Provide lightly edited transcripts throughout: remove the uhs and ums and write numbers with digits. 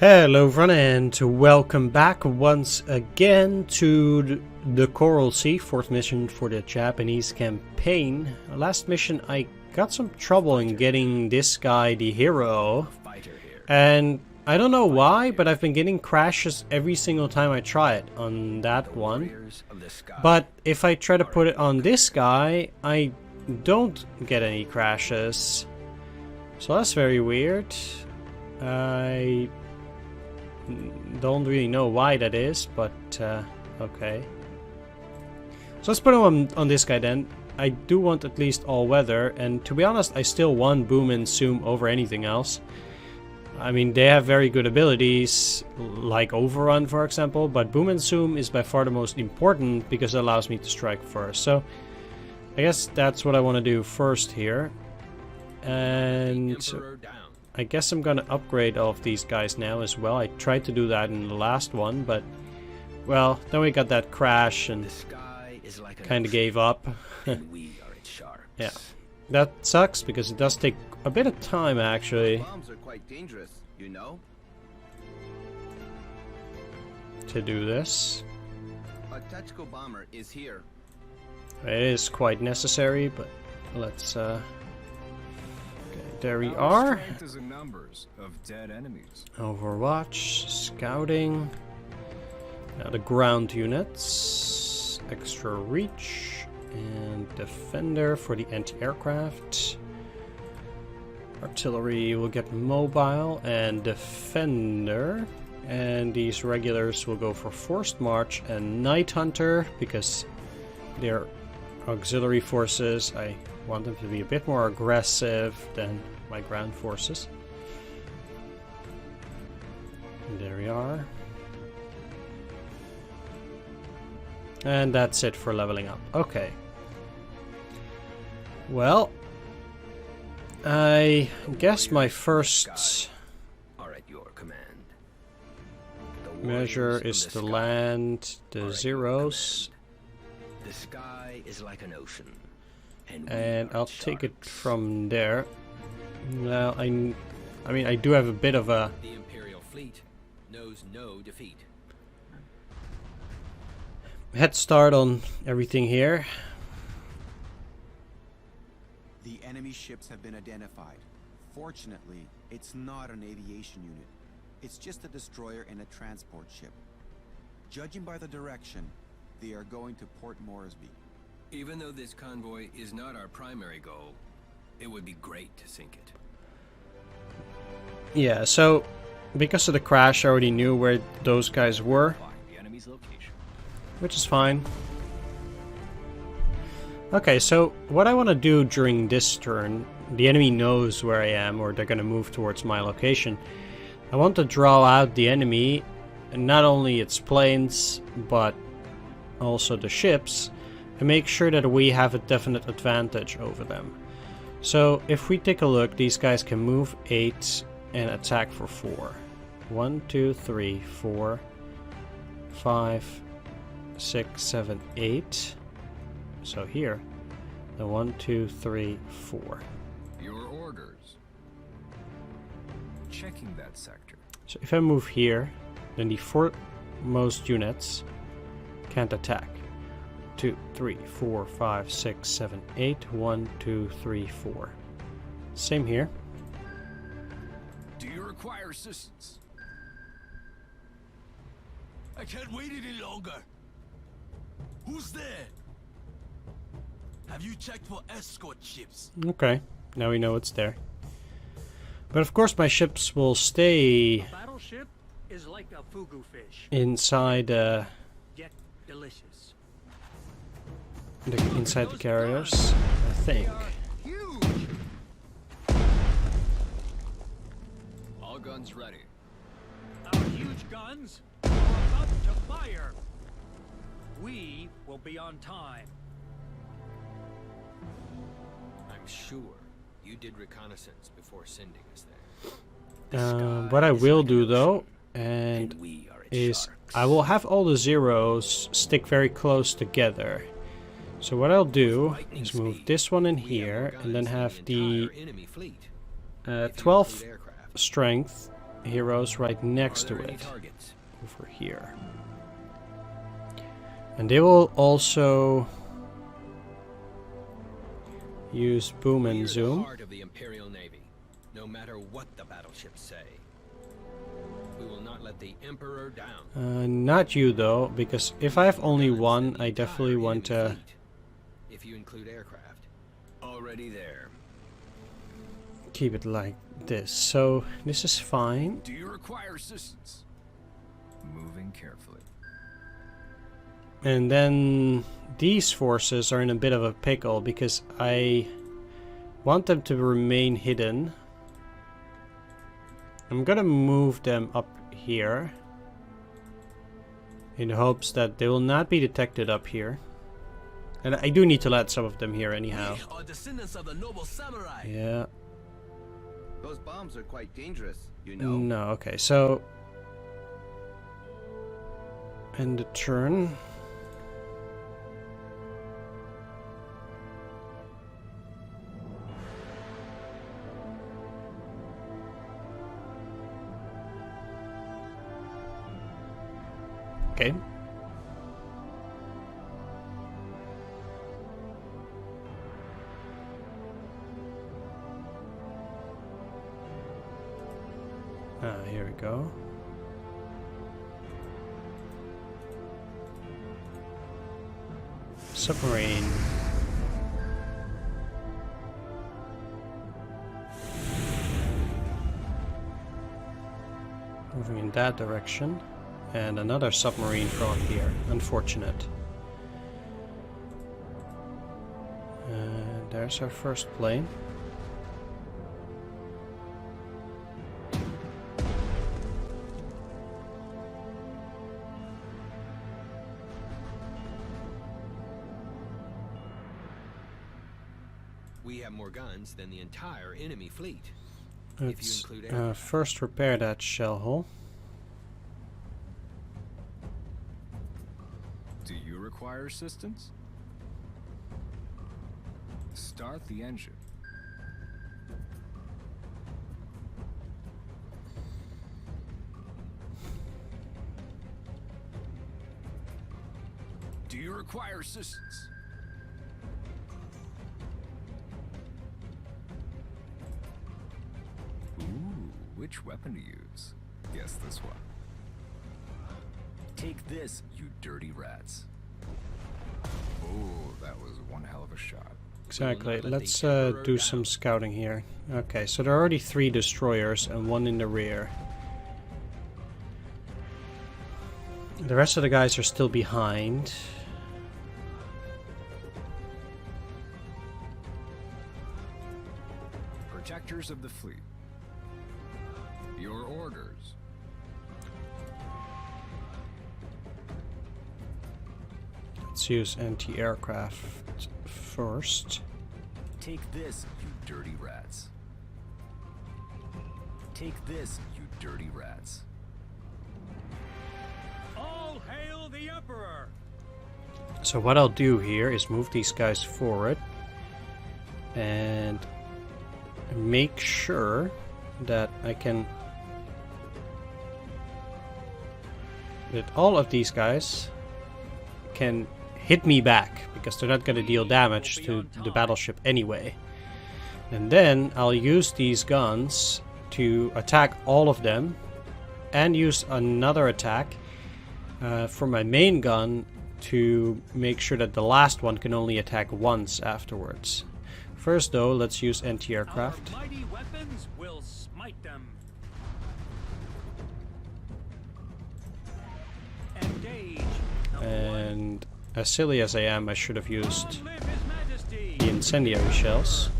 Hello everyone, and welcome back once again to the Coral Sea, 4th mission for the Japanese campaign. Last mission I got some trouble in getting this guy the hero, and I don't know why, but I've been getting crashes every single time I try it on that one. But if I try to put it on this guy, I don't get any crashes. So that's very weird. I don't really know why that is, but okay. So let's put him on this guy then. I do want at least all weather, and to be honest, I still want boom and zoom over anything else. I mean, they have very good abilities, like overrun for example, but boom and zoom is by far the most important because it allows me to strike first. So I guess that's what I want to do first here. And I guess I'm gonna upgrade all of these guys now as well. I tried to do that in the last one, but well, then we got that crash and kind of gave up. Yeah, that sucks because it does take a bit of time actually. Bombs are quite dangerous, you know. To do this. A tactical bomber is here. It is quite necessary, but let's there we are. Overwatch, scouting. Now the ground units, extra reach, and defender for the anti-aircraft. Artillery will get mobile and defender, and these regulars will go for forced march and night hunter because they're auxiliary forces. I want them to be a bit more aggressive than my ground forces. And there we are. And that's it for leveling up. Okay. Well, I guess my first measure is to land the zeros. The sky is like an ocean. And I'll take it from there. Well, I mean, I do have a bit of a... The Imperial fleet knows no defeat. Head start on everything here. The enemy ships have been identified. Fortunately, it's not an aviation unit. It's just a destroyer and a transport ship. Judging by the direction, they are going to Port Moresby. Even though this convoy is not our primary goal, it would be great to sink it. Yeah, so because of the crash I already knew where those guys were, which is fine. Okay, so what I want to do during this turn, the enemy knows where I am or they're going to move towards my location. I want to draw out the enemy, and not only its planes but also the ships, and make sure that we have a definite advantage over them. So if we take a look, these guys can move 8 and attack for 4. 1, 2, 3, 4, 5, 6, 7, 8. So here, the 1, 2, 3, 4. Your orders. Checking that sector. So if I move here, then the foremost units can't attack. 2, 3, 4, 5, 6, 7, 8. 1, 2, 3, 4. Same here. Do you require assistance? I can't wait any longer. Who's there? Have you checked for escort ships? Okay, now we know it's there. But of course my ships will stay A battleship is like a fugu fish. inside Yet delicious. inside the carriers, I think. Huge. All guns ready. Our huge guns are about to fire. We will be on time. I'm sure you did reconnaissance before sending us there. What I will do though, and is I will have all the zeros stick very close together. So what I'll do is move this one in here and then have the 12 strength heroes right next to Are there any it, targets? over here. And they will also use boom and We're zoom. the heart of the Imperial Navy, no matter what the battleships say. We will not let the Emperor down. Not you though, because if I have only Guns one, and the I definitely entire want enemy to... fleet, if you include aircraft. Already there. keep it like this. So this is fine. Do you require assistance? Moving carefully. And then these forces are in a bit of a pickle because I want them to remain hidden. I'm gonna move them up here in hopes that they will not be detected up here. And I do need to let some of them here anyhow. We are descendants of the noble samurai. Yeah. Those bombs are quite dangerous, you know. No, okay, so... end the turn. Okay. Here we go. Submarine. Moving in that direction. And another submarine from here. Unfortunate. And there's our first plane. We have more guns than the entire enemy fleet. Let's include aircraft. first repair that shell hole. Do you require assistance? Start the engine. Do you require assistance? Ooh, which weapon to use? Guess this one. Take this, you dirty rats. Oh, that was one hell of a shot. Exactly. not let Let's the Emperor do down. some scouting here. Okay, so there are already 3 destroyers and 1 in the rear. The rest of the guys are still behind. Protectors of the fleet. Your orders. Let's use anti-aircraft first. Take this, you dirty rats. Take this, you dirty rats. All hail the Emperor! So what I'll do here is move these guys forward and make sure that I can... that all of these guys can hit me back, because they're not going to deal damage to the battleship anyway. And then I'll use these guns to attack all of them and use another attack for my main gun to make sure that the last one can only attack once afterwards. First though, let's use anti-aircraft. Our mighty weapons will smite them. Engage. And as silly as I am, I should have used Long live His Majesty! the incendiary shells.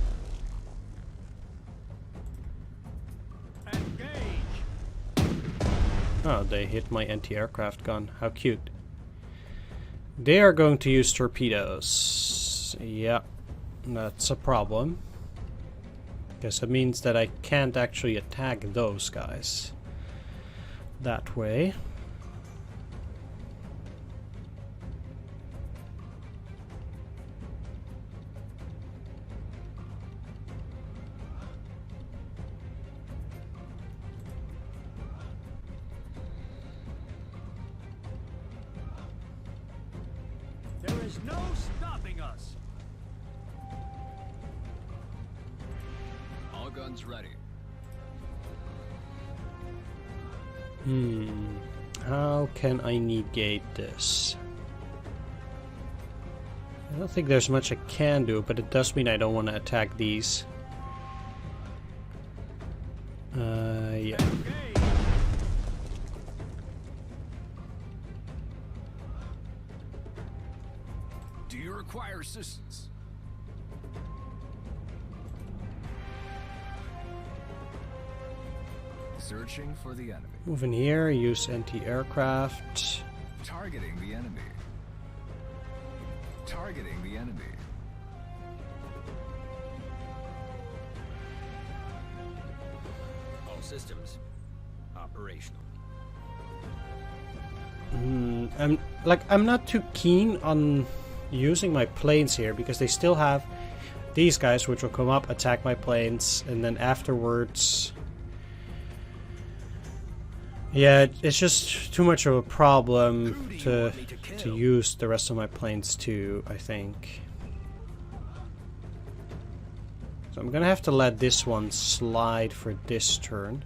Engage. Oh, they hit my anti-aircraft gun. How cute. They are going to use torpedoes. Yeah, that's a problem. Because it means that I can't actually attack those guys that way. There is no stopping us. All guns ready. How can I negate this? I don't think there's much I can do, but it does mean I don't want to attack these. Yeah. Okay. Do you require assistance? Searching for the enemy. Move in here, use anti-aircraft. Targeting the enemy. Targeting the enemy. All systems operational. I'm not too keen on using my planes here because they still have these guys which will come up, attack my planes, and then afterwards, yeah, it's just too much of a problem to use the rest of my planes too, I think. So I'm gonna have to let this one slide for this turn.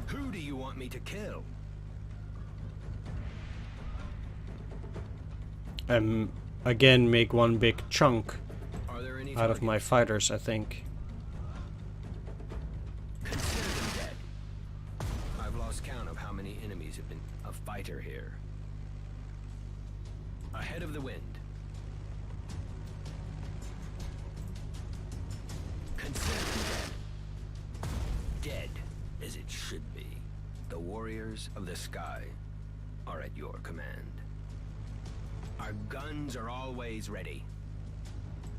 Who do you want me to kill? Again, make one big chunk Are there any out of my targets? fighters, I think. Consider them dead. I've lost count of how many enemies have been a fighter here. Ahead of the wind. Consider them dead. Dead as it should be. The warriors of the sky are at your command. Our guns are always ready.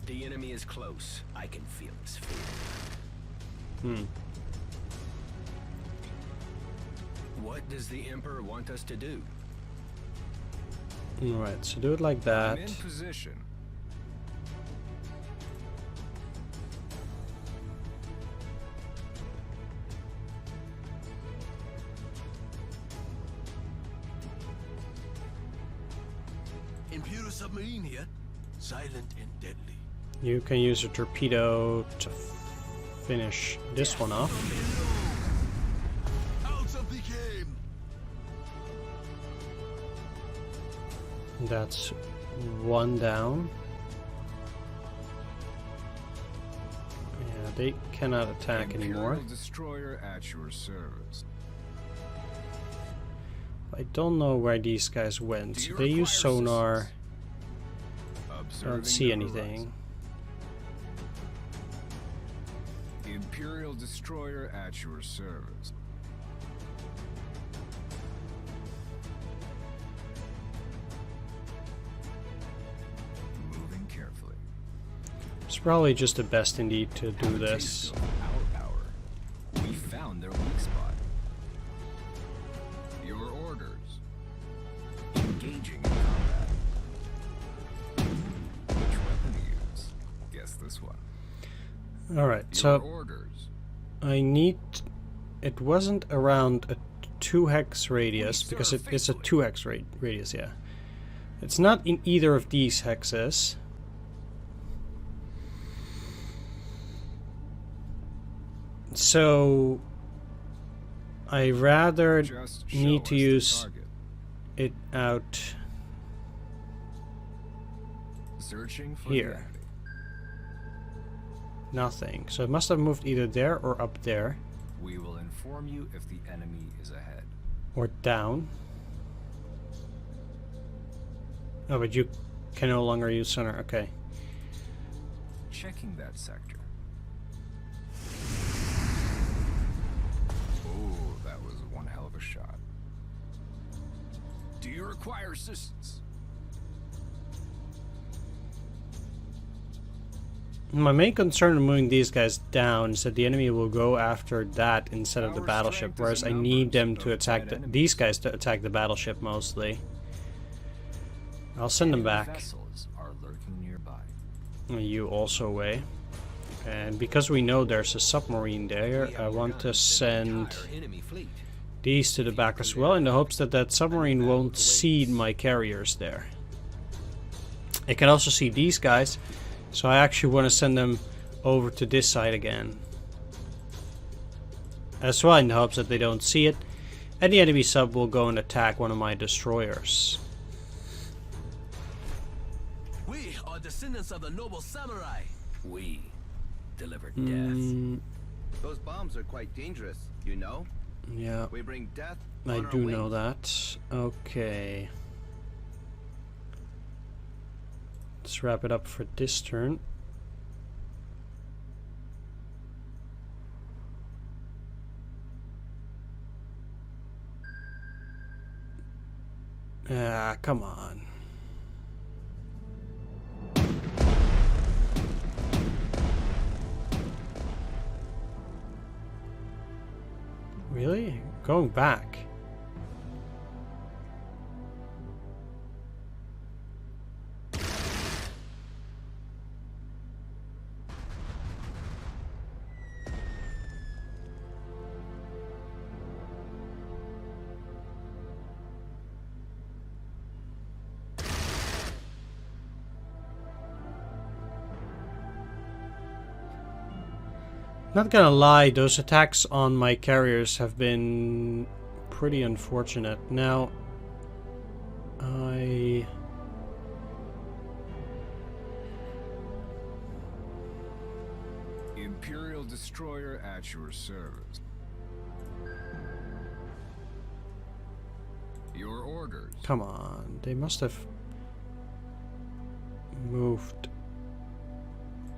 The enemy is close. I can feel his fear. What does the Emperor want us to do? Alright, so do it like that. I'm in position. Imperial submarine here. Silent and deadly. You can use a torpedo to finish this one off. Out of the game. That's one down. Yeah, they cannot attack anymore. Imperial destroyer at your service. I don't know where these guys went. Do you They use require sonar. assistance? I Observing don't see the anything. horizon. Imperial destroyer at your service. Moving carefully. It's probably just the best indeed to do Have a this. taste of our power. We found their weak spot. Your orders. Engaging in combat. Which weapon to use? Guess this one. Alright, Your so orders. I need... It wasn't around a 2 hex radius, because it's a 2 hex radius, yeah. It's not in either of these hexes. So I rather Just show need us to the use target. it out Searching for here. the enemy. Nothing. So it must have moved either there or up there. We will inform you if the enemy is ahead. Or down. Oh, but you can no longer use sonar. Okay. Checking that sector. Oh, that was one hell of a shot. Do you require assistance? My main concern in moving these guys down is that the enemy will go after that instead of the Our battleship, strength whereas is I in need numbers them to of attack dead enemies. these guys to attack the battleship mostly. I'll send them Enemy back. Vessels are lurking nearby. You also away. And because we know there's a submarine there, I want to send Enemy fleet. these to the back as well, in the hopes that that submarine won't see my carriers there. It can also see these guys, so I actually want to send them over to this side again. As well, in the hopes that they don't see it, and the enemy sub will go and attack one of my destroyers. We are descendants of the noble samurai. We deliver death. Those bombs are quite dangerous, you know? Yeah, We bring death I on our do know wings. that. Okay. Let's wrap it up for this turn. Ah, come on. Really? Going back? Not gonna lie, those attacks on my carriers have been pretty unfortunate. Now, Imperial destroyer at your service. Your orders. Come on, they must have moved.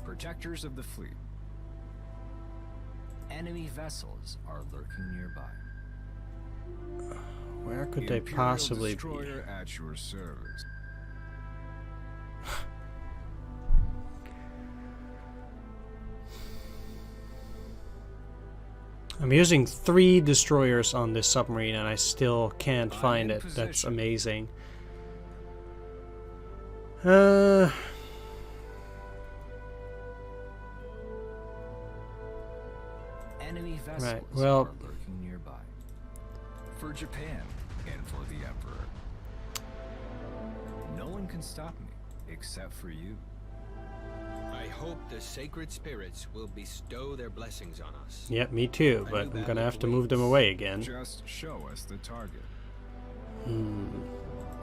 Protectors of the fleet. Enemy vessels are lurking nearby. Where could they Imperial possibly be? destroyer at your service. I'm using 3 destroyers on this submarine and I still can't find in it. That's position. amazing. Enemy vessels Right, well- are lurking nearby. For Japan and for the Emperor. No one can stop me except for you. I hope the sacred spirits will bestow their blessings on us. Yeah, me too, but I'm gonna have to move them away again. Just show us the target.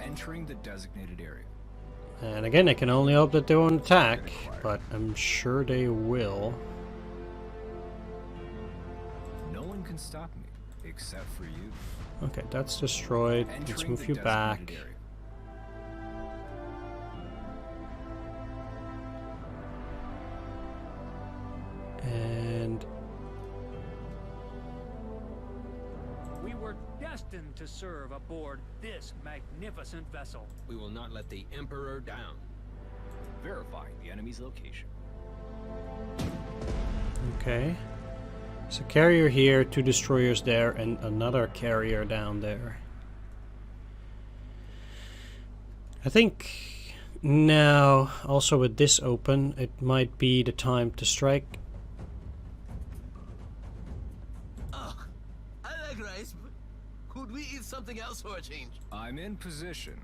Entering the designated area. And again, I can only hope that they won't attack, but I'm sure they will. No one can stop me except for you. Okay, that's destroyed. Let's Entering move the you back. designated area. And We were destined to serve aboard this magnificent vessel. We will not let the Emperor down. Verifying the enemy's location. okay. So carrier here, 2 destroyers there, and another carrier down there. I think now, also with this open, it might be the time to strike. I like rice, but could we eat something else for a change? I'm in position.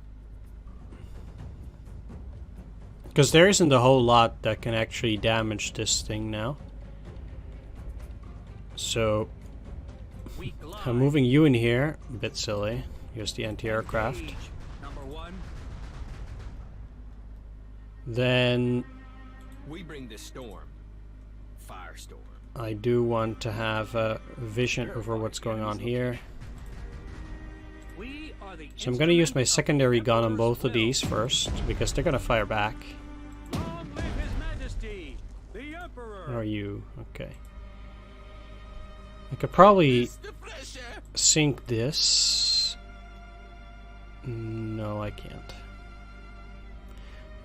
Because there isn't a whole lot that can actually damage this thing now. So We glide. I'm moving you in here. A bit silly. Here's the anti-aircraft. Engage. Number 1. Then We bring the storm. Firestorm. I do want to have a vision over what's going on here. We are the So I'm going to use my instrument of secondary the gun on Emperor's both of will. these first, because they're going to fire back. Long live His Majesty, the Emperor. Or you. Okay. I could probably The fresh air. sink this. No, I can't.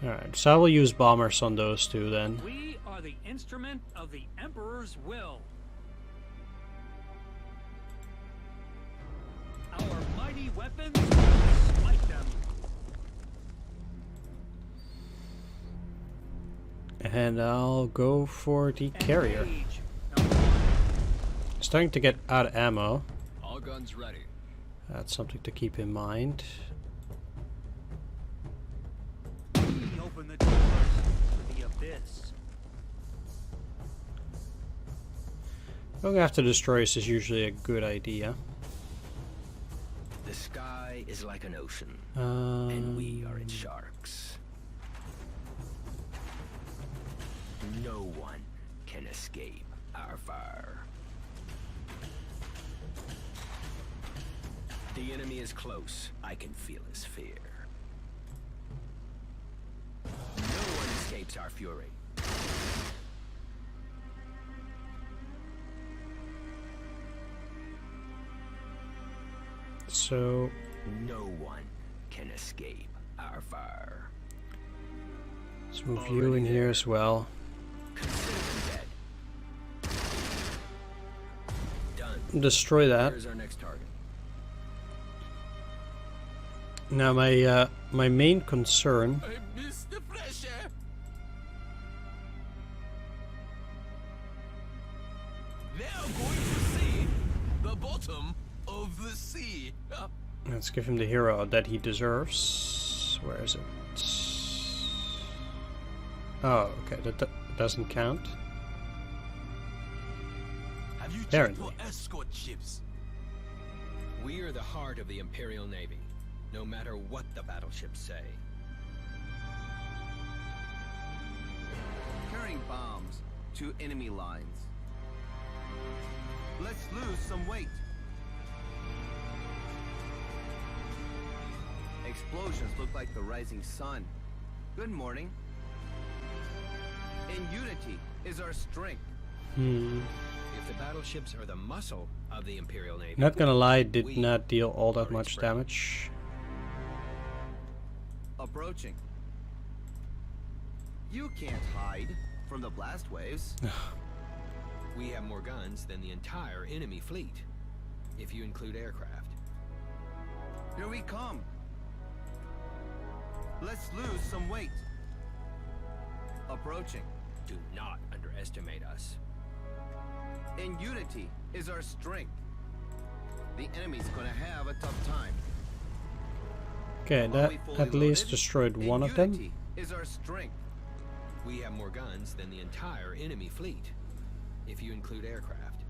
Alright, so I will use bombers on those two then. We are the instrument of the Emperor's will. Our mighty weapons will smite them. And I'll go for the carrier. Engage. Starting to get out of ammo. All guns ready. That's something to keep in mind. We open the doors to the abyss. Going after destroyers is usually a good idea. The sky is like an ocean, and we are its Um, sharks. No one can escape our fire. The enemy is close. I can feel his fear. No one escapes our fury. So No one can escape our fire. let's move you in here as well. Consider them dead. Done. Destroy that. Here's our next target. Now my main concern I miss the fresh air. Now going to see the bottom of the sea. let's give him the hero that he deserves. Where is it? Oh, okay, that doesn't count. Have you There checked it for escort ships? We are the heart of the Imperial Navy, no matter what the battleships say. Carrying bombs to enemy lines. Let's lose some weight. Explosions look like the rising sun. Good morning. In unity is our strength. If the battleships are the muscle of the Imperial Navy, Not gonna lie, did we not deal all that are much its brain. damage. Approaching. You can't hide from the blast waves. We have more guns than the entire enemy fleet, if you include aircraft. Here we come. Let's lose some weight. Approaching. Do not underestimate us. In unity is our strength. The enemy's gonna have a tough time. Okay, Are that we fully at least loaded? destroyed In one of them. unity is our strength. We have more guns than the entire enemy fleet, if you include aircraft.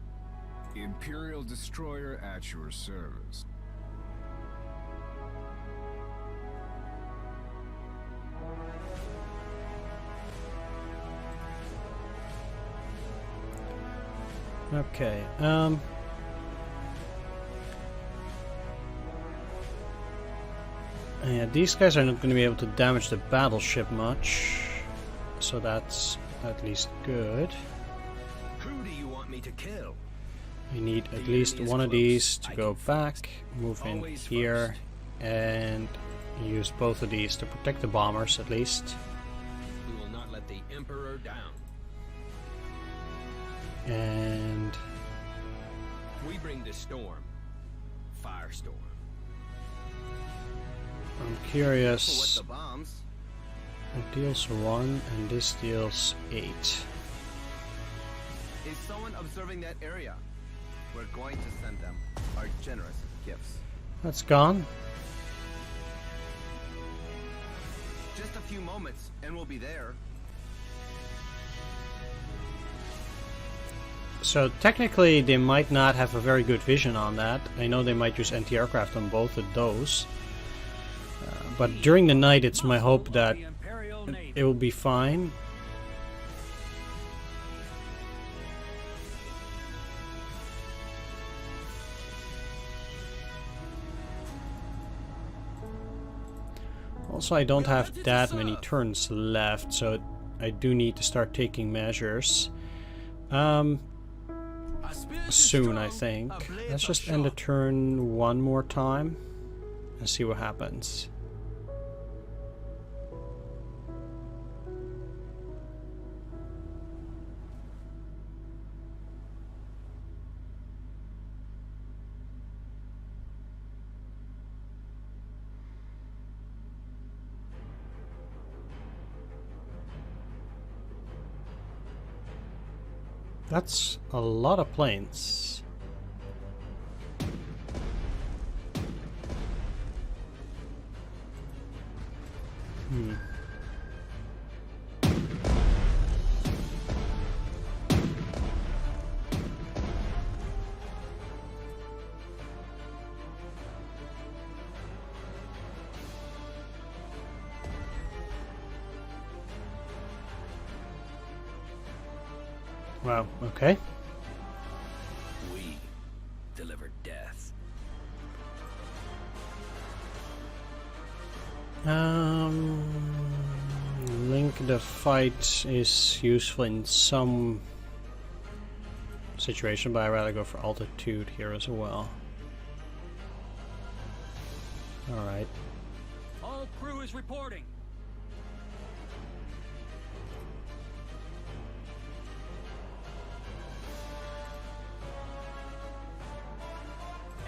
Imperial destroyer at your service. Okay, yeah, these guys are not going to be able to damage the battleship much, so that's at least good. Who do you want me to kill? We need The at least enemy is one of close. these to I go can feel it. back, move in Always here, first. and use both of these to protect the bombers at least. We will not let the Emperor down. And We bring the storm. Firestorm. I'm For what curious. the bombs? It deals 1 and this deals 8. Is someone observing that area? We're going to send them our generous gifts. That's gone. Just a few moments and we'll be there. So technically they might not have a very good vision on that. I know they might use anti-aircraft on both of those. But during the night it's my hope that The Imperial Navy. it will be fine. Also, I don't have that many turns left, so I do need to start taking measures. Soon, I think. Let's just end the turn one more time and see what happens. That's a lot of planes. Wow, okay. We deliver death. Link the fight is useful in some situation, but I'd rather go for altitude here as well. Alright. All crew is reporting.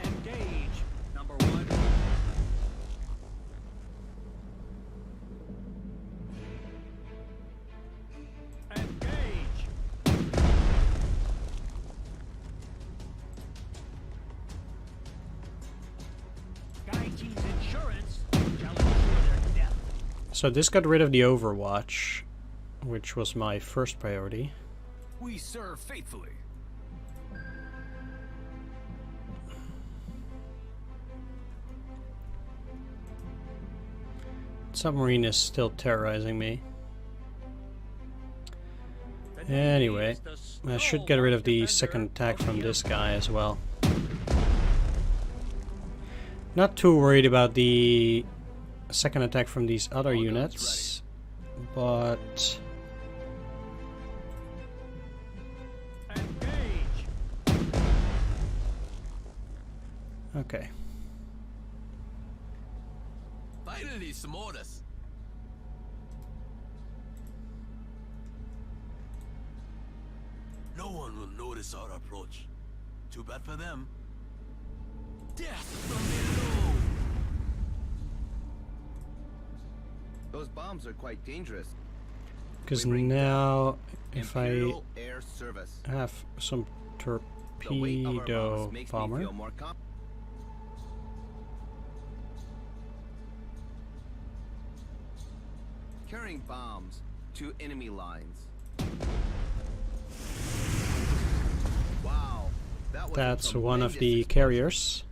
Engage, number 1. Engage. Gaijin's insurance shall ensure their death. So this got rid of the Overwatch, which was my first priority. We serve faithfully. Submarine is still terrorizing me. The Navy Anyway, is the I should get rid of the stalwart second defender attack of from the this Earth. guy as well. Not too worried about the second attack from these other units, but Engage. okay. Finally, some orders. No one will notice our approach. Too bad for them. Death from below. Those bombs are quite dangerous. Because We bring now, if I Imperial Air Service. have some The weight of our torpedo bombs makes me bomber, feel more carrying bombs to enemy lines. Wow, that was a that's one of the tremendous carriers.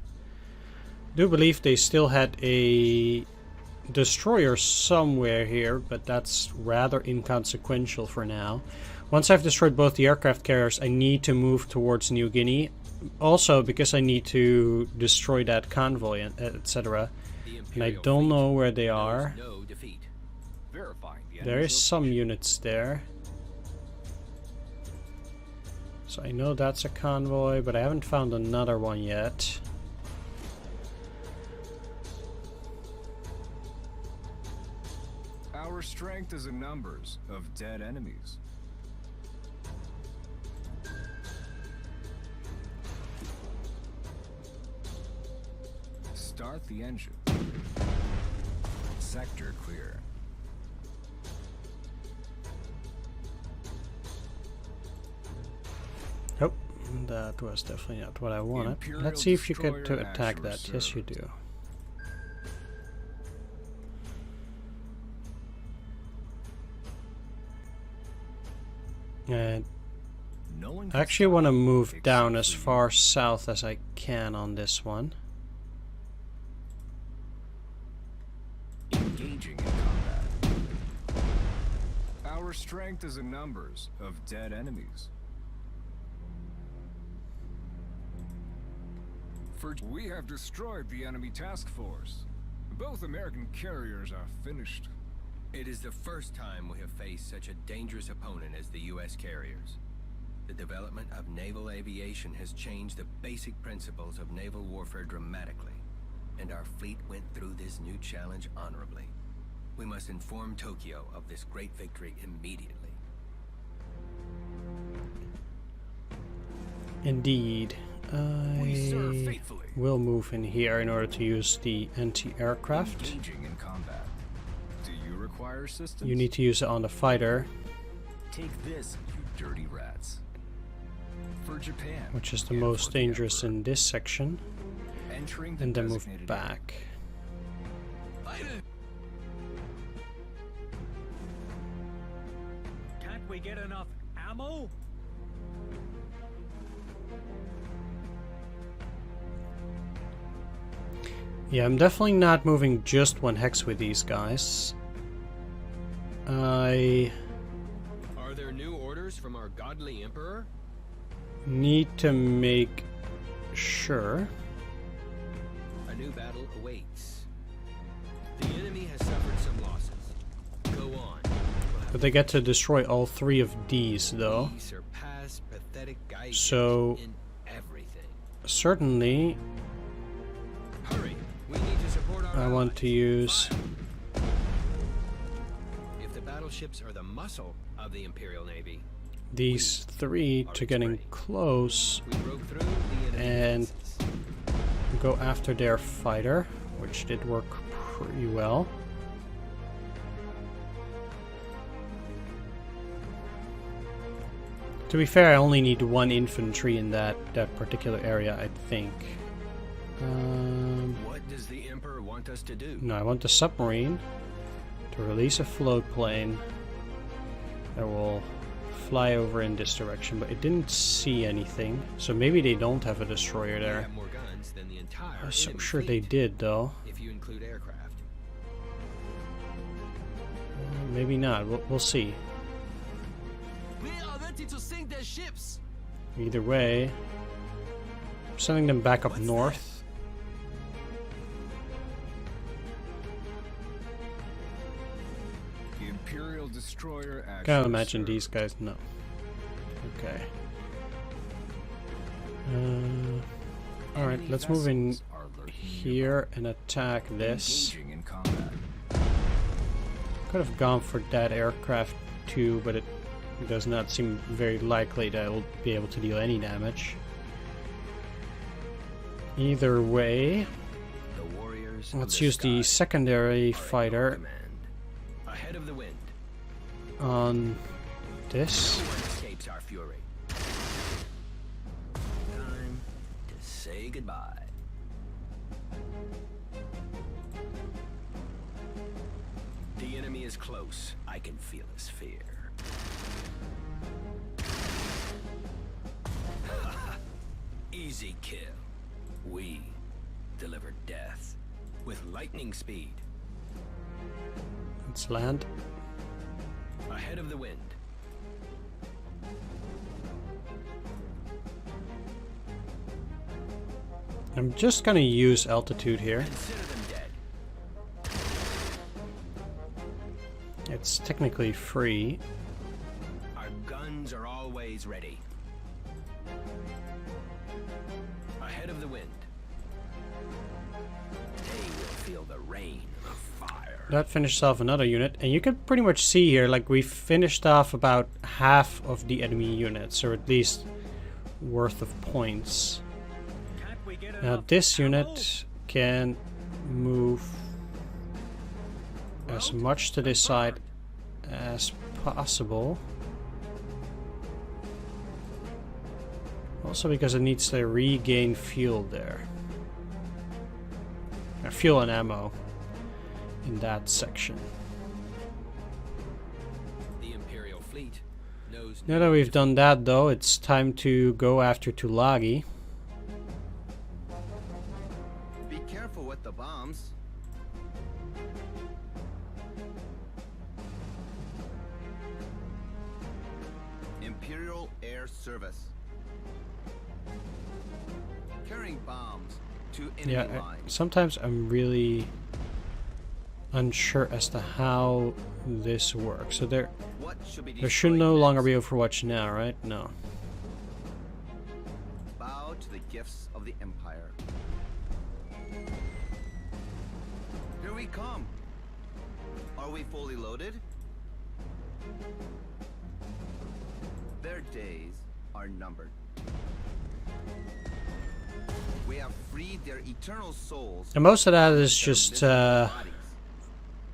Do believe they still had a destroyer somewhere here, but that's rather inconsequential for now. Once I've destroyed both the aircraft carriers, I need to move towards New Guinea. Also, because I need to destroy that convoy, etc. And I don't know where they are. No defeat. Verifying the There enemy's is some units there. So I know that's a convoy, but I haven't found another one yet. Our strength is in numbers of dead enemies. Start the engine. Sector clear. Oh, that was definitely not what I wanted. Imperial Let's see if you get to destroyer attack at that. your Yes, you service. do. And No one I can actually want to stop move except down as for you. far south as I can on this one. Engaging in combat. Our strength is in numbers of dead enemies. We have destroyed the enemy task force. Both American carriers are finished. It is the first time we have faced such a dangerous opponent as the U.S. carriers. The development of naval aviation has changed the basic principles of naval warfare dramatically, and our fleet went through this new challenge honorably. We must inform Tokyo of this great victory immediately. Indeed. We serve I faithfully. will move in here in order to use the anti-aircraft. Engaging in combat. Do you require assistance? You need to use it on the fighter. Take this, you dirty rats. For Japan, which is the and most for the dangerous Emperor, in this section, entering the and then move designated back. Can't we get enough ammo? Yeah, I'm definitely not moving just one hex with these guys. I Are there new orders from our godly emperor? need to make sure. A new battle awaits. The enemy has suffered some losses. Go on. But they get to destroy all 3 of these, though. We surpass pathetic guys So- in everything. Certainly, Hurry! We need to support our I want to use... Fire. If the battleships are the muscle of the Imperial Navy, these 3 to getting close we broke through the enemy and defenses. go after their fighter, which did work pretty well. To be fair, I only need 1 infantry in that particular area, I think. What does the Emperor want us to do? No, I want the submarine to release a float plane that will fly over in this direction, but it didn't see anything, so maybe they don't have a destroyer We there. have more guns than the entire I'm so enemy sure they fleet, did, though. if you include aircraft. Maybe not. We'll see. We are ready to sink their ships. Either way, I'm sending them back up north. The Imperial destroyer actually Can't imagine served. these guys. No. Okay. Alright, Enemy let's move in vessels are lurking here and attack nearby, this. engaging in combat. Could have gone for that aircraft too, but it does not seem very likely that it will be able to deal any damage. Either way, The warriors of let's the use the sky secondary are at your fighter command. Ahead of the wind. on this. No one escapes our fury. Time to say goodbye. The enemy is close. I can feel his fear. Easy kill. We deliver death with lightning speed. Let's land. Ahead of the wind. I'm just gonna use altitude here. Consider them dead. It's technically free. Our guns are always ready. Ahead of the wind. They will feel the rain of fire. That finished off another unit, and you can pretty much see here, like, we finished off about half of the enemy units, or at least worth of points. Can't we get Now enough this ammo? unit can move as much to this side as possible. Also because it needs to regain fuel there. Fuel and ammo in that section. The Imperial fleet knows Now that we've done that though, it's time to go after Tulagi. Be careful with the bombs. Imperial Air Service. Carrying bombs to enemy Yeah, lines. sometimes I'm really unsure as to how this works. So there What should be should destroyed no longer next? be Overwatch now, right? No. Bow to the gifts of the Empire. Here we come. Are we fully loaded? Their days are numbered. We have freed their eternal souls. And most of that is from their just miserable bodies.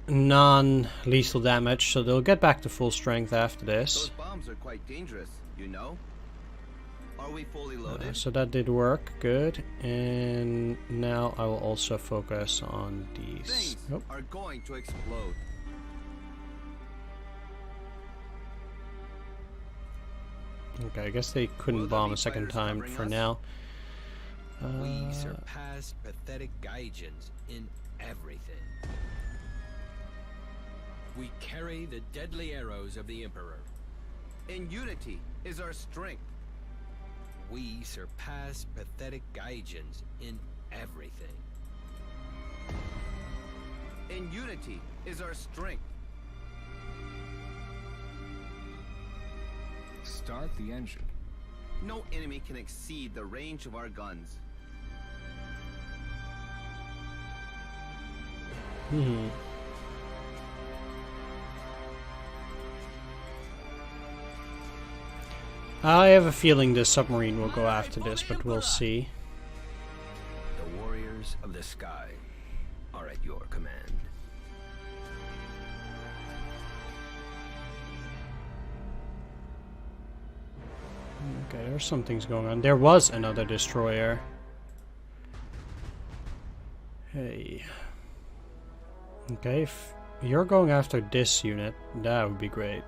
non-lethal damage, so they'll get back to full strength after Those this. bombs are quite dangerous, you know? Are we fully loaded? So that did work, good. And now I will also focus on these. Things Nope. are going to explode. Okay, I guess they couldn't Will there bomb be a second fighters time covering for us? now. We surpass pathetic Gaijins in everything. We carry the deadly arrows of the Emperor. In unity is our strength. We surpass pathetic Gaijins in everything. In unity is our strength. Start the engine. No enemy can exceed the range of our guns. Hmm. I have a feeling the submarine will go after this, but we'll see. The warriors of the sky are at your command. Okay, there's some things going on. There was another destroyer. Hey. Okay, if you're going after this unit, that would be great.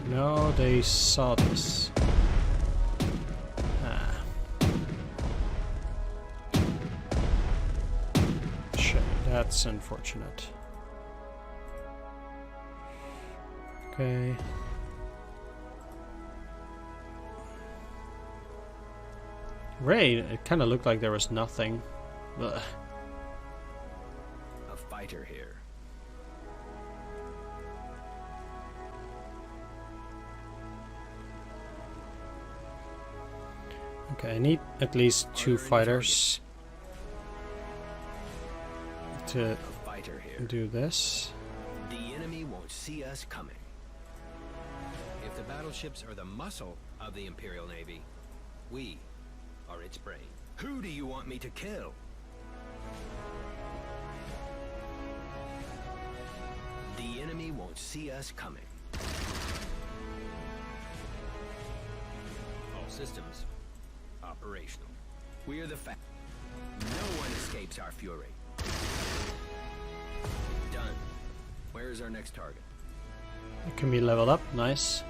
No, they saw this. Ah. Shit, that's unfortunate. Okay. Raid, it kind of looked like there was nothing. Ugh. A fighter here. Okay, I need at least 2 fighters to A fighter here. do this. The enemy won't see us coming. If the battleships are the muscle of the Imperial Navy, we are its brain. Who do you want me to kill? The enemy won't see us coming. All systems operational. We are the No one escapes our fury. Done. Where is our next target? It can be leveled up, nice.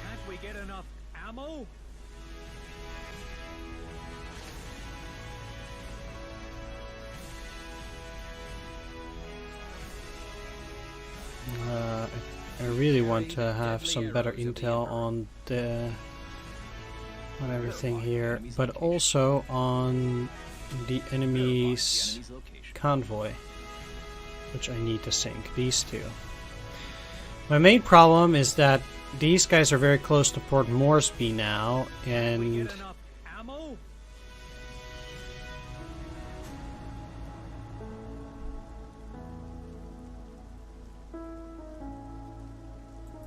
Can't we get enough ammo? I really want to have some better intel on everything here, but also on the enemy's convoy, which I need to sink. These two. My main problem is that these guys are very close to Port Moresby now, and We get enough ammo?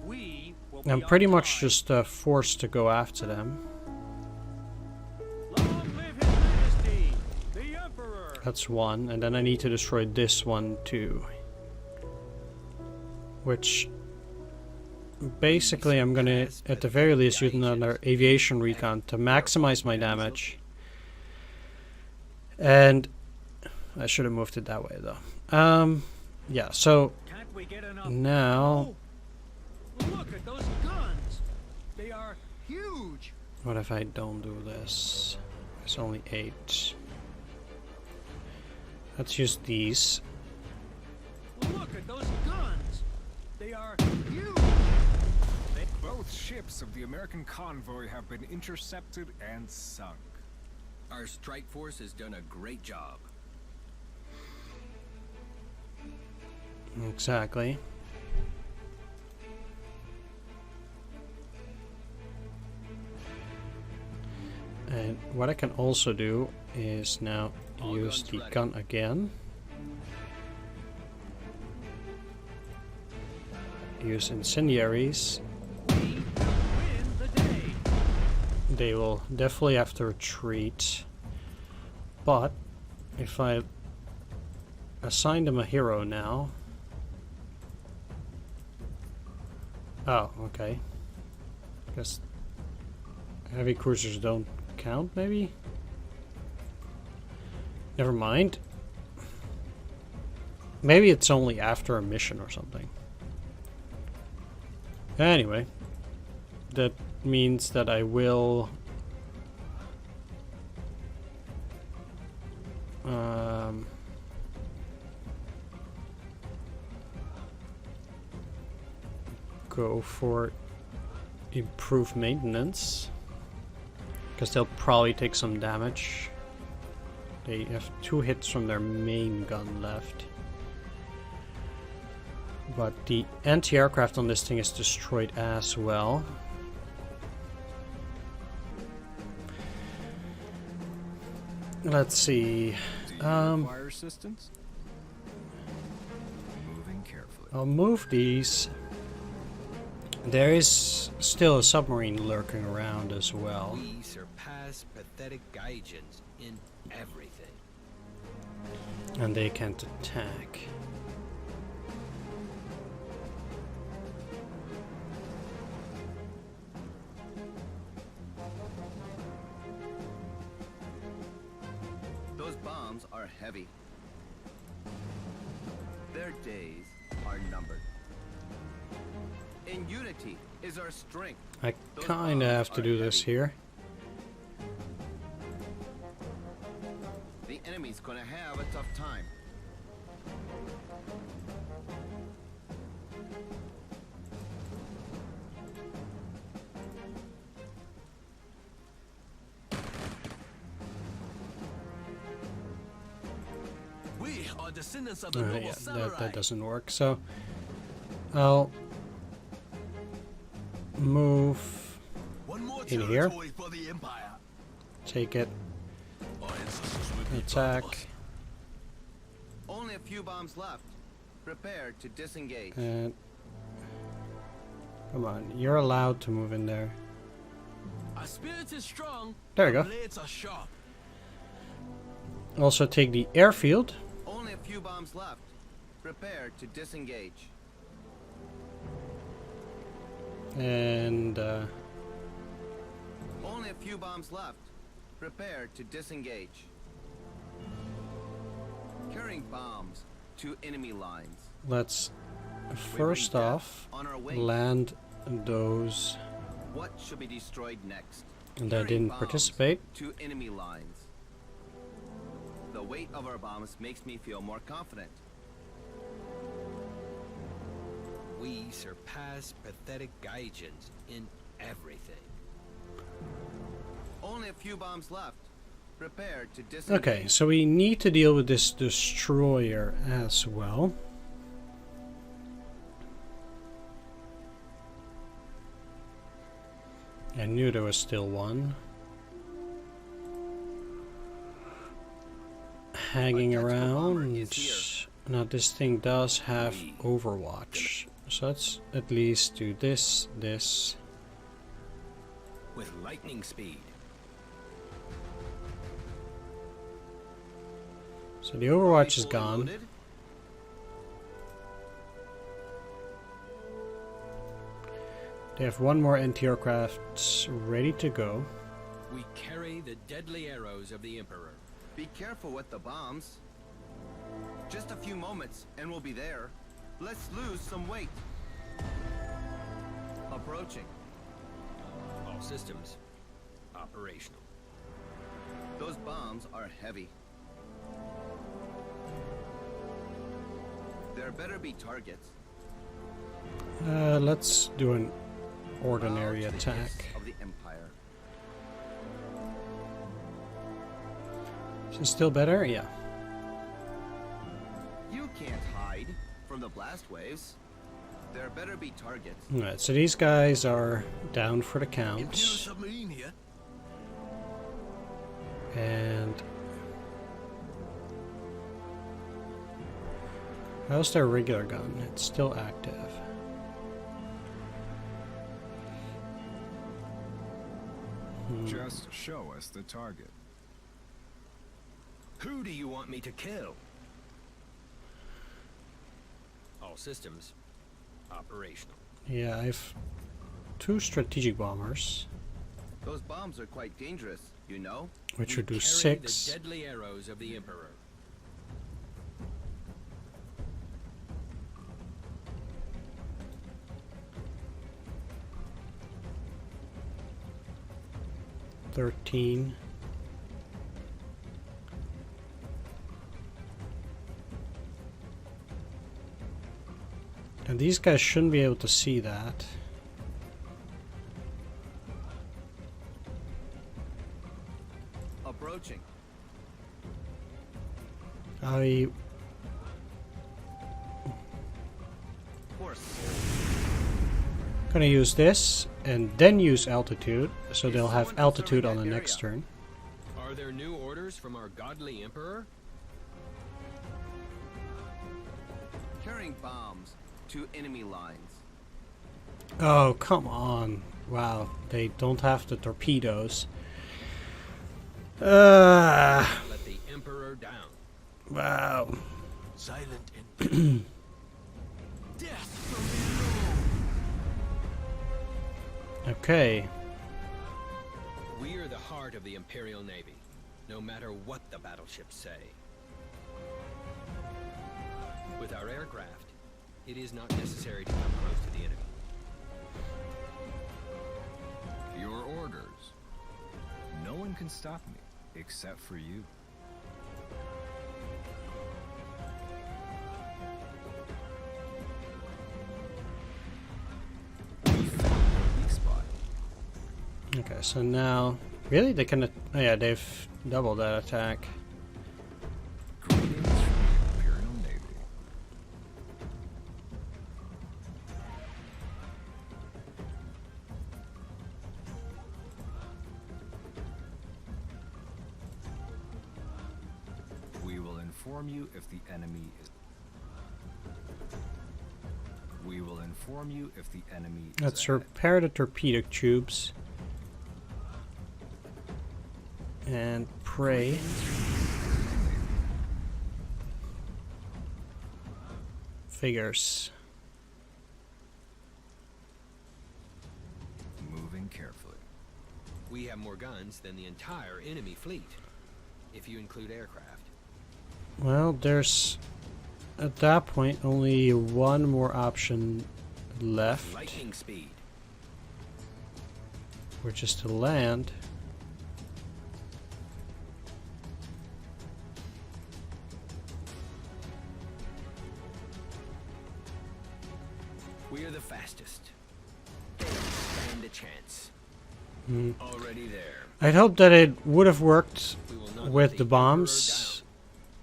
We will be I'm on pretty much time. just forced to go after them. Long live His Majesty, the Emperor! That's one, and then I need to destroy this one too. Which basically I'm gonna, at the very least, use another aviation recon to maximize my damage. And I should have moved it that way though. Yeah, so Can't we get enough now, ammo? Look at those guns! They are huge! what if I don't do this? It's only 8. Let's use these. Look at those guns! They are huge! Both ships of the American convoy have been intercepted and sunk. Our strike force has done a great job. Exactly. And what I can also do is now All use guns the ready. gun again. Use incendiaries. We will win the day! They will definitely have to retreat. But if I assign them a hero now. Oh, okay. Guess heavy cruisers don't count, maybe? Never mind. Maybe it's only after a mission or something. Anyway, that means that I will go for improved maintenance, because they'll probably take some damage. They have 2 hits from their main gun left. But the anti-aircraft on this thing is destroyed as well. Let's see. Do you require assistance? Moving carefully. I'll move these. There is still a submarine lurking around as well. We surpass pathetic Gaijins in everything. And they can't attack. Those bombs are heavy. Their days are numbered. In unity is our strength. I Those kinda bombs have to are do this heavy. here. The enemy's gonna have a tough time. We are descendants of the noble Yeah, samurai. that doesn't work. So I'll move, One more in here. territory for the Empire. take it, Our ancestors will be attack, proud of us. Only a few bombs left. Prepare to disengage. and come on, you're allowed to move in there. Our spirit is strong. There you our go. blades are sharp. Also take the airfield. Only a few bombs left. Prepare to disengage. And Only a few bombs left. Prepare to disengage. Carrying bombs to enemy lines. let's We first bring death off on our way. land those What should be destroyed next? that Carrying didn't bombs participate. to enemy lines. The weight of our bombs makes me feel more confident. We surpass pathetic Gaijins in everything. Only a few bombs left. Prepare to disengage. Okay, so we need to deal with this destroyer as well. I knew there was still one hanging Our tactical bomber around. is here. Now this thing does have Overwatch, so let's at least do this, this. With lightning speed. So the Overwatch is Fully gone. loaded. They have one more anti-aircraft ready to go. We carry the deadly arrows of the Emperor. Be careful with the bombs. Just a few moments and we'll be there. Let's lose some weight. Approaching. All systems operational. Those bombs are heavy. There better be targets. Let's do an ordinary Bow to the attack. hiss of the Empire. Is it still better? Yeah. You can't hide from the blast waves. There better be targets. Alright, so these guys are down for the Imperial count. submarine here. And how's their regular gun? It's still active. Just show us the target. Who do you want me to kill? All systems operational. Yeah, I've 2 strategic bombers, Those bombs are quite dangerous, you know? which We should do carry 6. the deadly arrows of the Emperor. $13. And these guys shouldn't be able to see that. Approaching. I Course. gonna use this and then use altitude, so they'll have someone altitude on observing the that next area? turn. Are there new orders from our godly Emperor? Carrying bombs to enemy lines. Oh, come on. Wow, they don't have the torpedoes. Let the Emperor down. Wow. Silent and death from below. Okay. We are the heart of the Imperial Navy, no matter what the battleships say. With our aircraft, it is not necessary to come close to the enemy. Your orders. No one can stop me, except for you. We found the weak spot. Okay, so now... Really? They can... Oh yeah, they've doubled that attack. Greetings from the Imperial Navy. We will inform you if the enemy is... We will inform you if the enemy is Let's ahead. repair the torpedo tubes. And pray. Figures. Moving carefully. We have more guns than the entire enemy fleet, if you include aircraft. Well, there's... At that point, only one more option left, Lightning speed. which is to land. We are the fastest. They don't stand a chance. Hmm. Already there. I'd hope that it would have worked We will not let with the the bombs,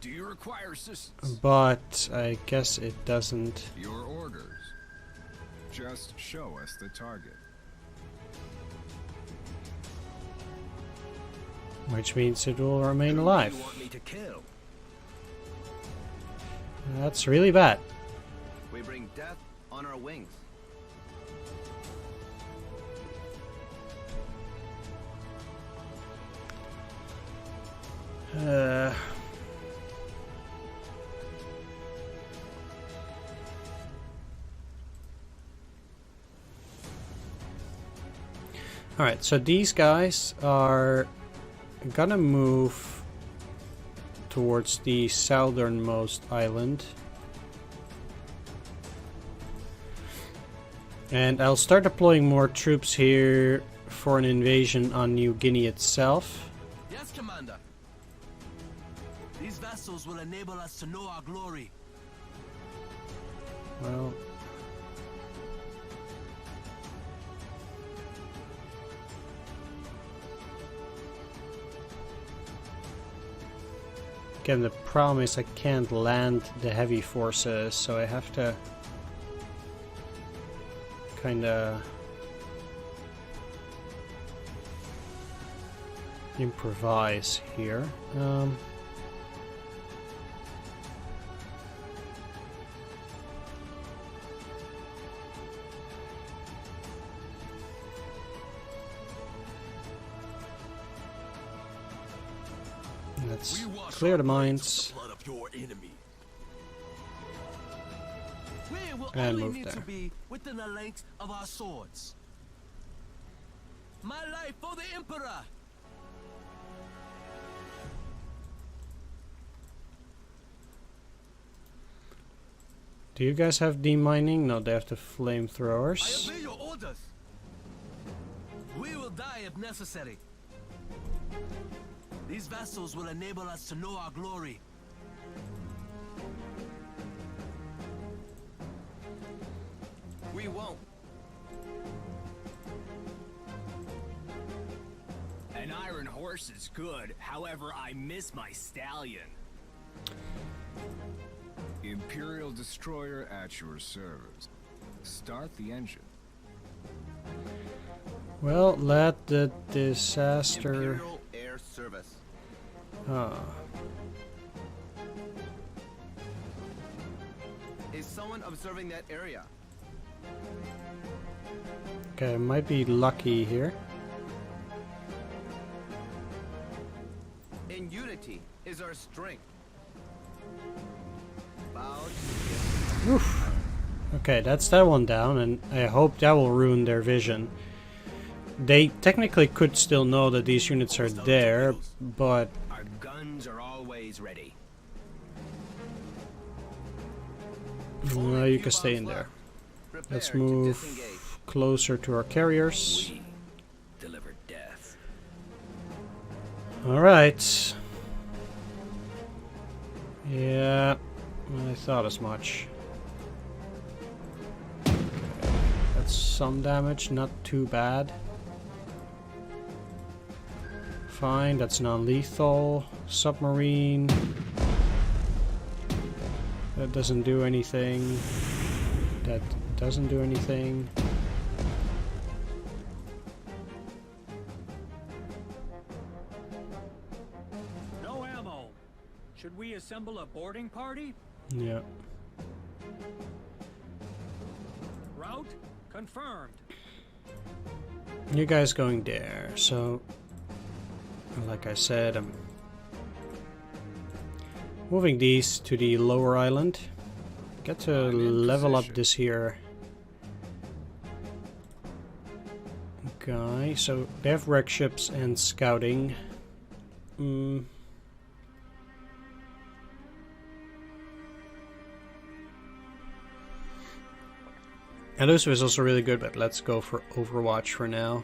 Do you require assistance? but I guess it doesn't. Your orders. Just show us the target. Which means it will remain Who alive. do you want me to kill? That's really bad. We bring death on our wings. Alright, so these guys are gonna move towards the southernmost island. And I'll start deploying more troops here for an invasion on New Guinea itself. Yes, Commander. These vessels will enable us to know our glory. Well... Again, the problem is I can't land the heavy forces, so I have to kinda improvise here. Let's We wash clear our the blades with mines the blood of your enemy. We will and only move need there. to be within the length of our swords. My life for the Emperor! Do you guys have demining? No, they have the I flamethrowers. obey your orders. We will die if necessary. These vessels will enable us to know our glory. We won't. An iron horse is good, however, I miss my stallion. Imperial destroyer at your service. Start the engine. Well, let the disaster. Imperial Air Service. Ah, Is someone observing that area? okay, might be lucky here. In unity is our strength. Bowed. Oof. Okay, that's that one down, and I hope that will ruin their vision. They technically could still know that these units are there, but Our guns are always ready. no, you can stay in there. Prepare Let's to move disengage. closer to our carriers. We deliver death. Alright. Yeah, I thought as much. Okay, that's some damage, not too bad. Fine, that's non-lethal. Submarine. That doesn't do anything. That doesn't do anything. No ammo. Should we assemble a boarding party? Yeah. Route confirmed. You guys going there, so like I said, I'm moving these to the lower island. Get to I'm in level up position. this here guy. So they have wreck ships and scouting. Elusive is also really good, but let's go for Overwatch for now.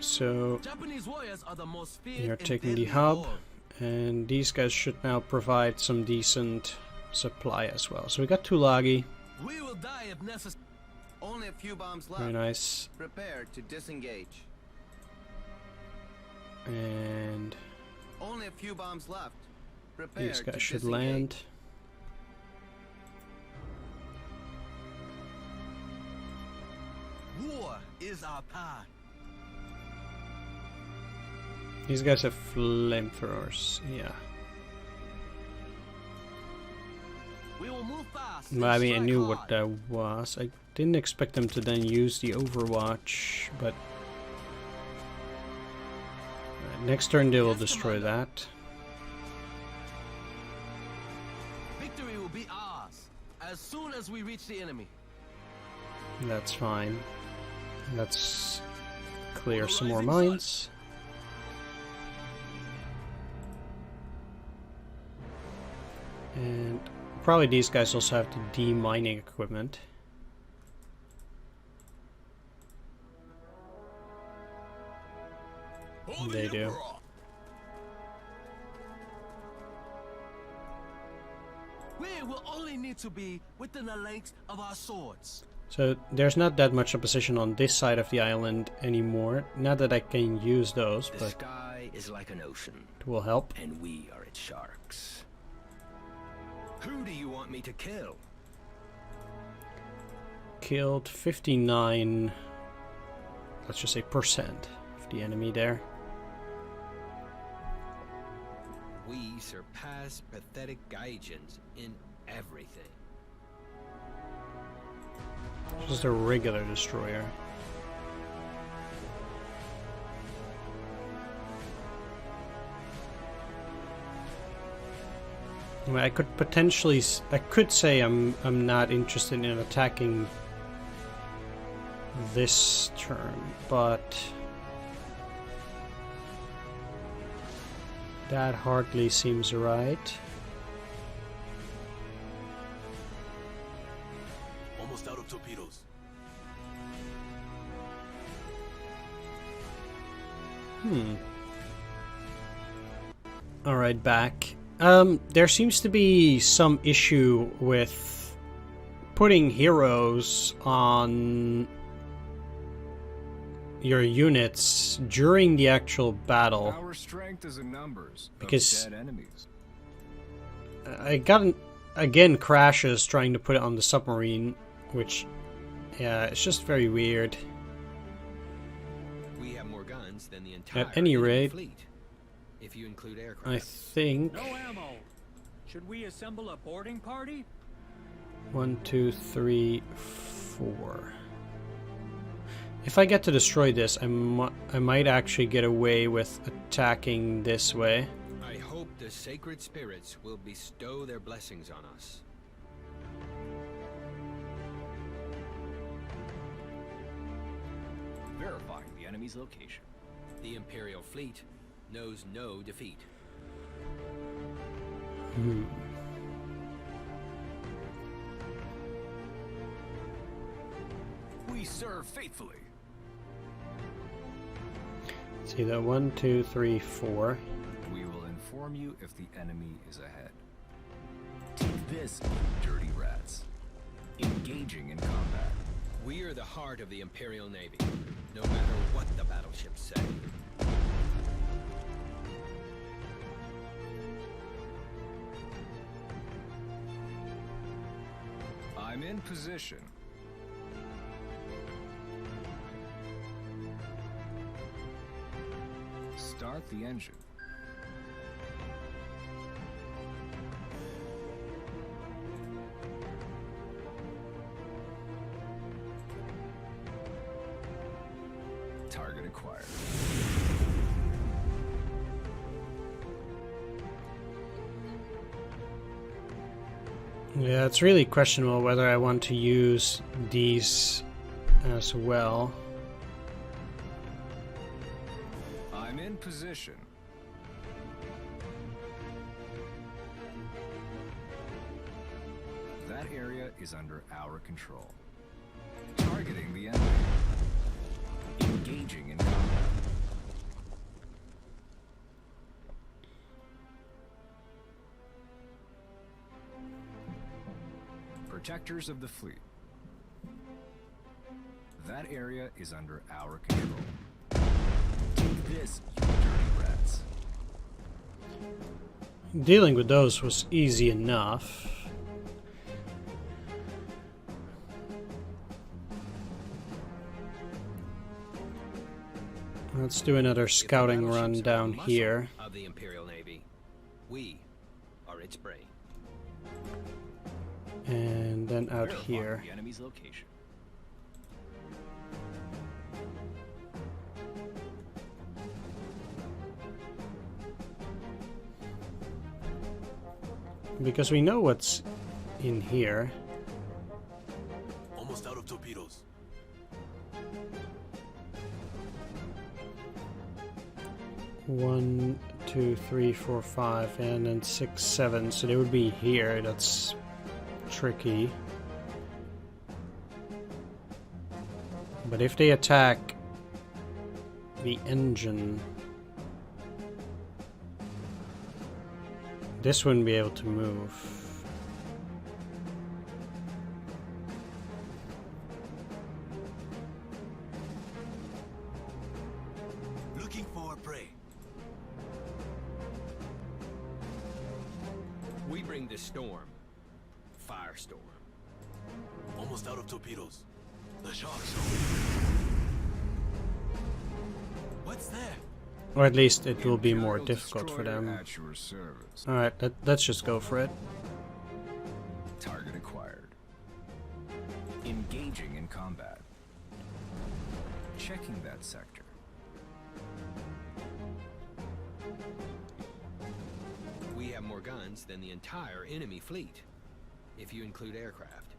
So Japanese warriors are the most feared you're and taking the deadly hub, of all. and these guys should now provide some decent supply as well. So we got Tulagi, We will die if necessary. Only a few bombs left. very nice, Prepare to disengage. and Only a few bombs left. Prepare these to guys should disengage. land. War is our path. These guys have flamethrowers, yeah. We will move fast. Well, I and mean, I strike knew hard. what that was. I didn't expect them to then use the Overwatch, but next turn they will Yes, destroy Commander. that. Victory will be ours as soon as we reach the enemy. That's fine. Let's clear On the some more rising sun. mines. And probably these guys also have the demining equipment. For the They do. Emperor. We will only need to be within the length of our swords. So there's not that much opposition on this side of the island anymore. Not that I can use those, The but sky is like an ocean, it will help. and we are its sharks. Who do you want me to kill? Killed 59, let's just say percent of the enemy there. We surpass pathetic Gaijins in everything. Just a regular destroyer. I mean, I could potentially, I could say I'm not interested in attacking this turn, but that hardly seems right. Almost out of torpedoes. Alright, back. There seems to be some issue with putting heroes on your units during the actual battle. Our strength is in numbers Because- of dead enemies. I got again crashes trying to put it on the submarine, which, yeah, it's just very weird. We have more guns than the entire At any enemy rate, fleet, if you include I aircraft. think No ammo. Should we assemble a boarding party? 1, 2, 3, 4. If I get to destroy this, I might actually get away with attacking this way. I hope the sacred spirits will bestow their blessings on us. Verifying the enemy's location. The Imperial fleet knows no defeat. We serve faithfully. See that 1, 2, 3, 4. We will inform you if the enemy is ahead. Take this, you dirty rats. Engaging in combat. We are the heart of the Imperial Navy, no matter what the battleships say. I'm in position. Start the engine. Target acquired. Yeah, it's really questionable whether I want to use these as well. I'm in position. That area is under our control. Targeting the enemy. Engaging in combat. Protectors of the fleet. That area is under our control. Take this, you dirty rats. Dealing with those was easy enough. Let's do another If the scouting run battleships are the down muscle here. of the Imperial Navy, we are its brain. And then out Verify here. the enemy's location. Because we know what's in here. Almost out of torpedoes. One, 2, 3, 4, 5, and then 6, 7. So they would be here. That's tricky. But if they attack the engine, this wouldn't be able to move. Looking for prey. We bring the storm. Firestorm. Almost out of torpedoes. The sharks. What's there? Or at least it will be more Imperial difficult for destroyer them. At your service. Alright, let's just go for it. Target acquired. Engaging in combat. Checking that sector. We have have more guns than the entire enemy fleet, if you include aircraft.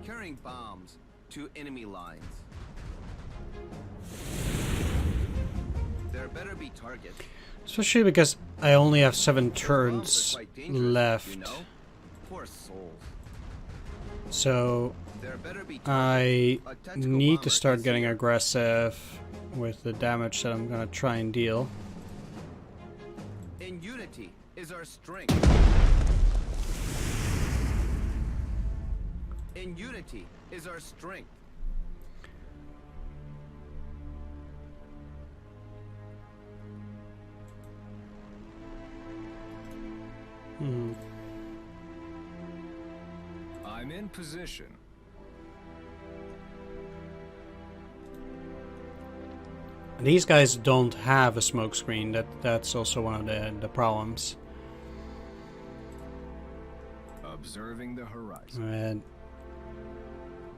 Carrying bombs to enemy lines. There better be targets. Especially because I only have 7 Those bombs are turns quite dangerous, left. You know? Poor souls. So There better be I targets. A tactical need bomber to start is getting here. aggressive with the damage that I'm gonna try and deal. In unity is our strength. In unity is our strength. I'm in position. These guys don't have a smoke screen. That's also one of the problems. Observing the horizon. And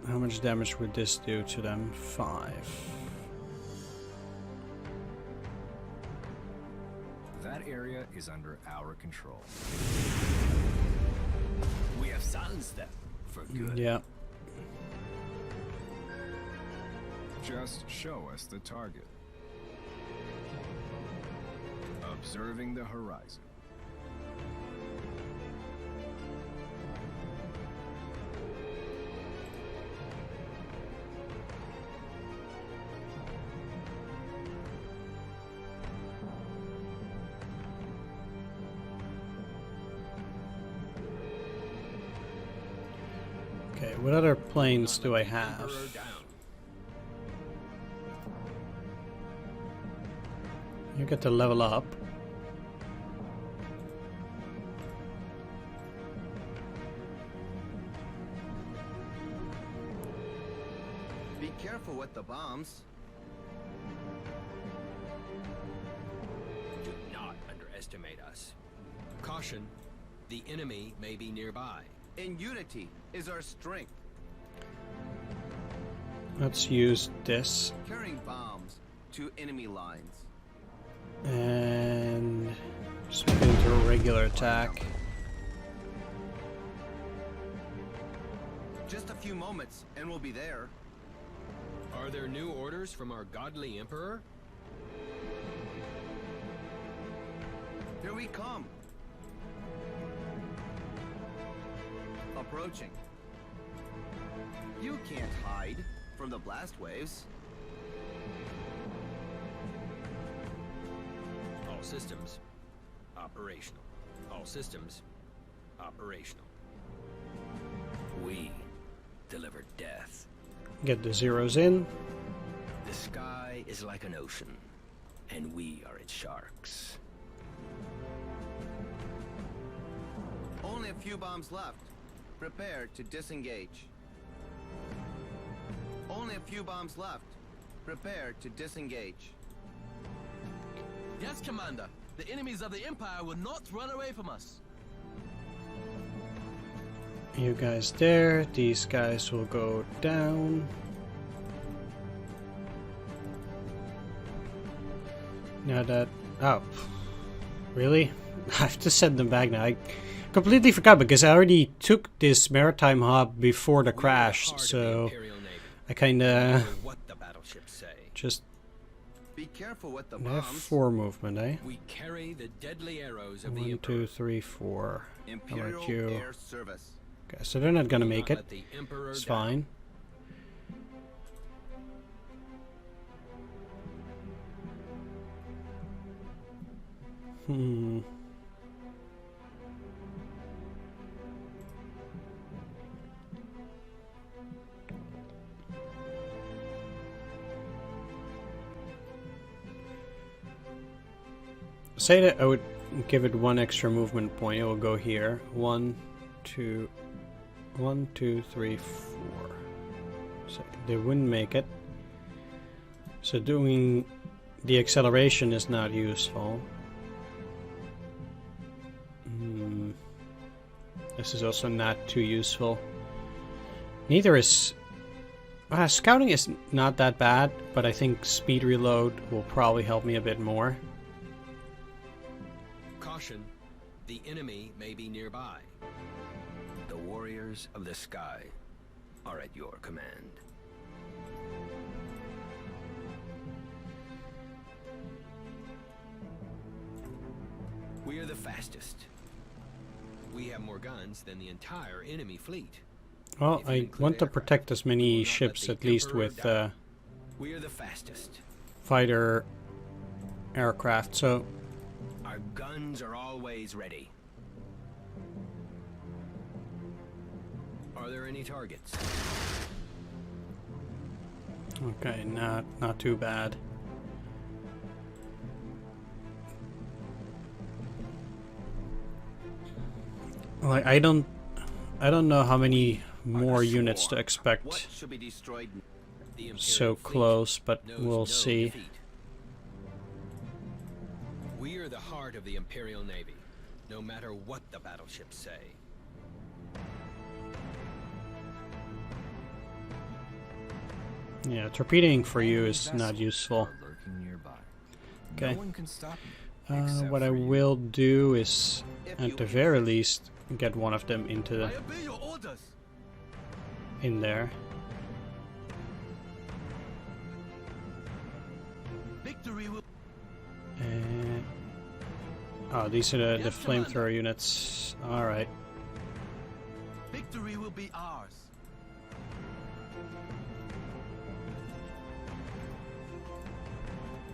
how much damage would this do to them? 5. That area is under our control. We have silenced them for good. Yeah. Just show us the target. Observing the horizon. Okay, what other planes do I have? Emperor down. You get to level up. Be careful with the bombs. Do not underestimate us. Caution, the enemy may be nearby. In unity is our strength. Let's use this Carrying bombs to enemy lines. and just make it into a regular attack. Just a few moments and we'll be there. Are there new orders from our godly emperor? Here we come. Approaching. You can't hide from the blast waves. All systems operational. All systems operational. We deliver death. Get the zeros in. The sky is like an ocean, and we are its sharks. Only a few bombs left. Prepare to disengage. Only a few bombs left. Prepare to disengage. Yes, Commander. The enemies of the Empire will not run away from us. You guys there. These guys will go down. Now that... Oh. Really? I have to send them back now. I completely forgot because I already took this maritime hub before the crash, so I kinda What the battleships say. just Be careful with the have bombs. 4 movement, eh? We carry the deadly arrows of the 1, emperor. 2, 3, 4. How Imperial about you? Air Service. Okay, so they're not gonna Do make not it. let the emperor It's down. fine. Hmm. Say that I would give it 1 extra movement point. It will go here. 1, 2, 1, 2, 3, 4. So they wouldn't make it. So doing the acceleration is not useful. This is also not too useful. Neither is Scouting is not that bad, but I think speed reload will probably help me a bit more. Caution, the enemy may be nearby. The warriors of the sky are at your command. We are the fastest. We have more guns than the entire enemy fleet. Well, If you I include want to aircraft, protect as we will many not ships let at the least Emperor with die. We are the fastest. fighter aircraft, so Our guns are always ready. Are there any targets? okay, not too bad. Like I don't know how many more units to What expect should be destroyed? The Imperial so fleet close, but knows we'll no see. defeat. We are the heart of the Imperial Navy, no matter what the battleships say. Yeah, torpedoing for you is Enemy not vessels useful. are lurking nearby. Okay. No one can stop you. except What I for you. will do is, If at you the very insist. least, get one of them into I obey your orders. in there. Victory will. Oh, these are the Yes, flamethrower Commander. units. All right. Victory will be ours.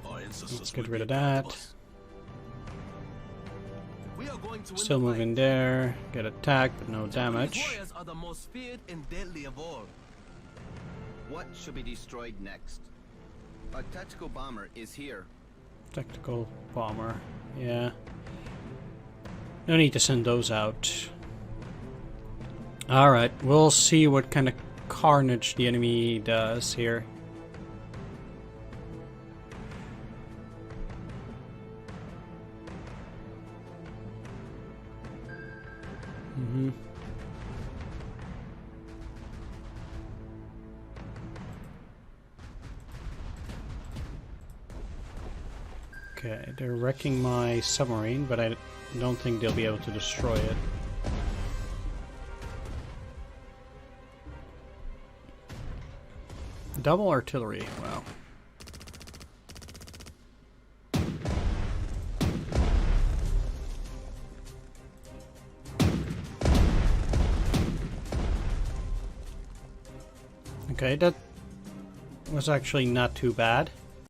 Our ancestors Let's get will rid be of proud that. us. We are going to win Still the moving fight. there. Get attacked, but no Japanese damage. warriors are the most feared and deadly of all. What should be destroyed next? A tactical bomber is here. Tactical bomber. Yeah. No need to send those out. Alright, we'll see what kind of carnage the enemy does here. Okay, they're wrecking my submarine, but I don't think they'll be able to destroy it. Double artillery, wow. Okay, that was actually not too bad.